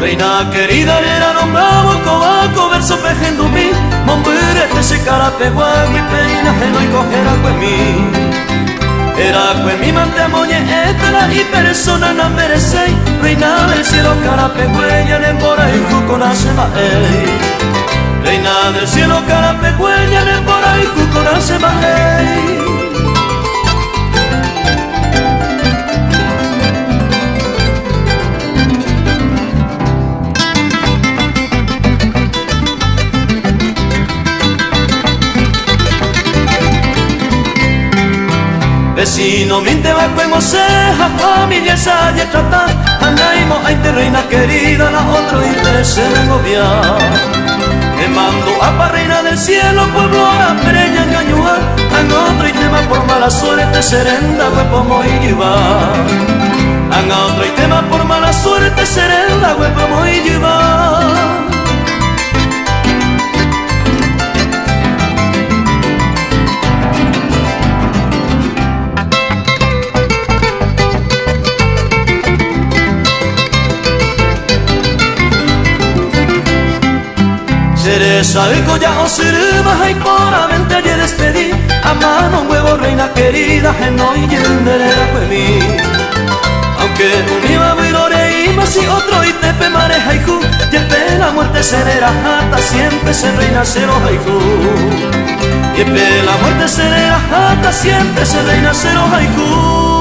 Reina querida, era nombrado cobaco, verso pejendumí, mombirete se carapegua, mi peina, no y cojera cuemí. Era cuemí, mantemoñe, etera y persona na merecei. Reina del cielo, carapegüeña, nembora y jucona se maei. Reina del cielo, carapegüeña, nembora y jucona se maei. Vecino, minte va cuemo seja, familia esa ya trata. Anaimo a inte reina querida, la otro interés en gobiar. Me mando a pa reina del cielo, pueblo a pereña engañua. An otro y tema por mala suerte, serenda, huepo muy llevar. An otro y tema por mala suerte, serenda, huepo muy llevar. Cereza y colla o sirva, y puramente ayer despedí. A mano un huevo, reina querida, no y yenderera cuemí. Aunque un iba virore y más y otro y tepe mareja y ju. Yepe la muerte será jata, siempre se reina cero haiku. Yepe la muerte será jata, siempre se reina cero haiku.